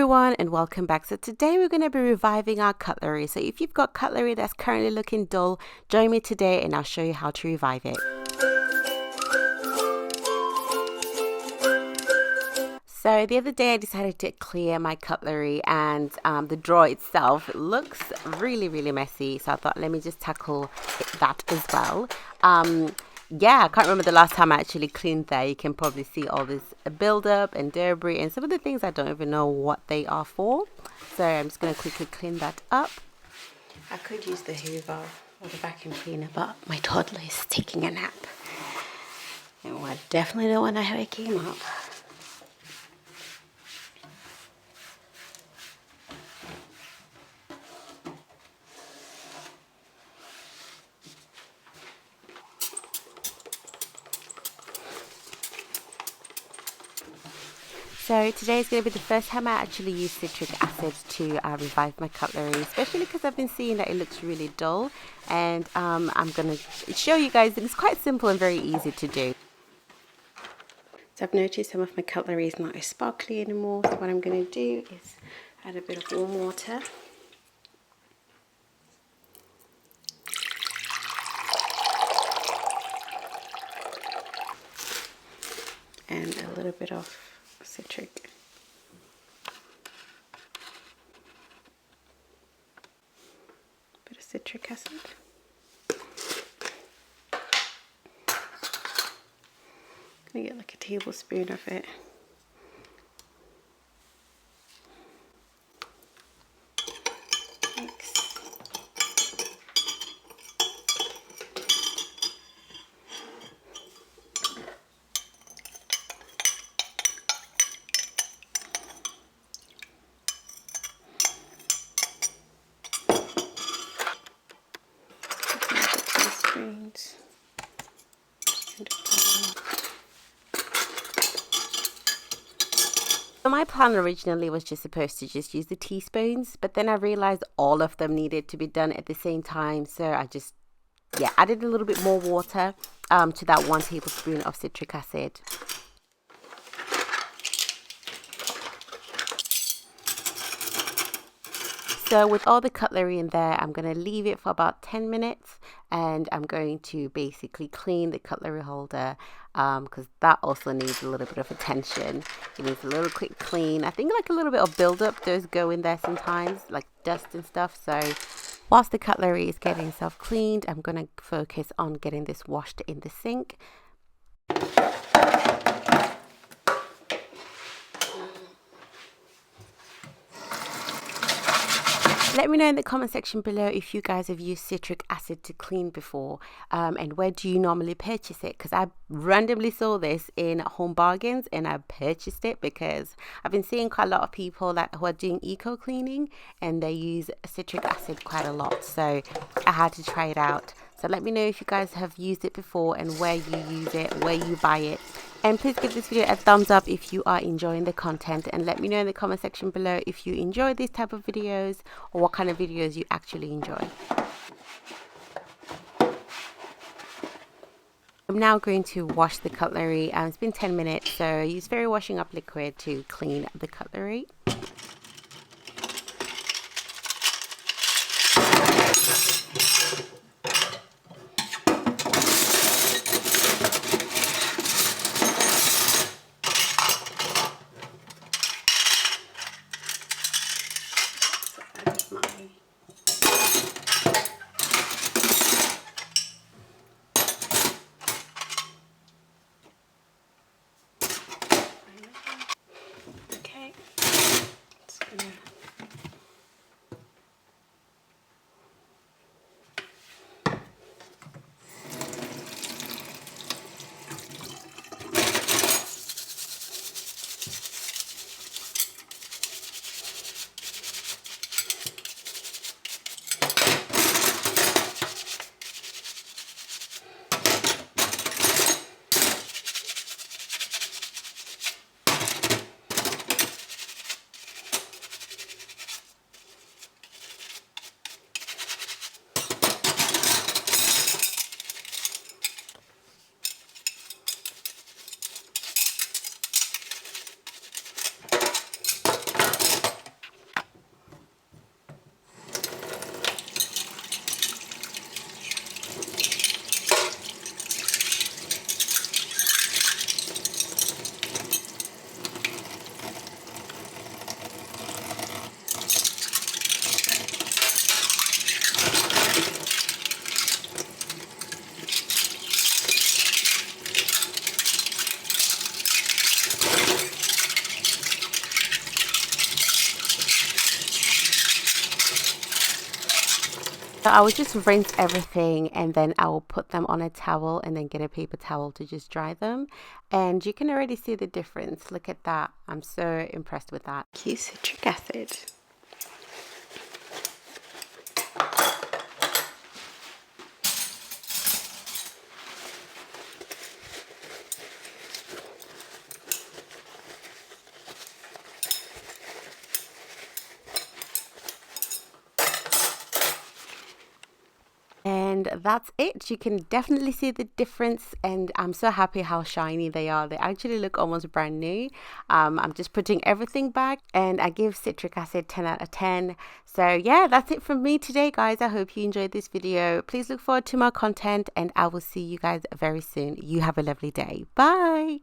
everyone and welcome back. So today we're going to be reviving our cutlery. So if you've got cutlery that's currently looking dull, join me today and I'll show you how to revive it. So the other day I decided to clear my cutlery and the drawer itself looks really messy. So I thought let me just tackle that as well. Yeah, I can't remember the last time I actually cleaned there. You can probably see all this buildup and debris and some of the things I don't even know what they are for. So I'm just going to quickly clean that up. I could use the Hoover or the vacuum cleaner, but my toddler is taking a nap. And I definitely don't want to wake him up. So today is going to be the first time I actually use citric acid to revive my cutlery, especially because I've been seeing that it looks really dull, and I'm going to show you guys that it's quite simple and very easy to do. So I've noticed some of my cutlery is not as sparkly anymore, so what I'm going to do is add a bit of warm water. And a little bit of citric. Bit of citric acid. I'm gonna get like a tablespoon of it. Mix. Teaspoons. So my plan originally was just supposed to just use the teaspoons, but then I realized all of them needed to be done at the same time, so I just added a little bit more water to that 1 tablespoon of citric acid. So with all the cutlery in there, I'm going to leave it for about 10 minutes and I'm going to basically clean the cutlery holder because that also needs a little bit of attention. It needs a little quick clean. I think like a little bit of buildup does go in there sometimes, like dust and stuff. So whilst the cutlery is getting itself cleaned, I'm going to focus on getting this washed in the sink. Let me know in the comment section below if you guys have used citric acid to clean before and where do you normally purchase it, because I randomly saw this in Home Bargains and I purchased it because I've been seeing quite a lot of people who are doing eco cleaning and they use citric acid quite a lot, so I had to try it out. So let me know if you guys have used it before and where you use it, where you buy it. And please give this video a thumbs up if you are enjoying the content, and let me know in the comment section below if you enjoy these type of videos or what kind of videos you actually enjoy. I'm now going to wash the cutlery. It's been 10 minutes, so I use Fairy Washing Up liquid to clean the cutlery. So I will just rinse everything and then I will put them on a towel and then get a paper towel to just dry them. And you can already see the difference. Look at that. I'm so impressed with that. Cute citric acid. And that's it. You can definitely see the difference, and I'm so happy how shiny they are. They actually look almost brand new. I'm just putting everything back, and I give citric acid 10 out of 10. So yeah, that's it from me today, guys. I hope you enjoyed this video. Please look forward to more content, and I will see you guys very soon. You have a lovely day. Bye.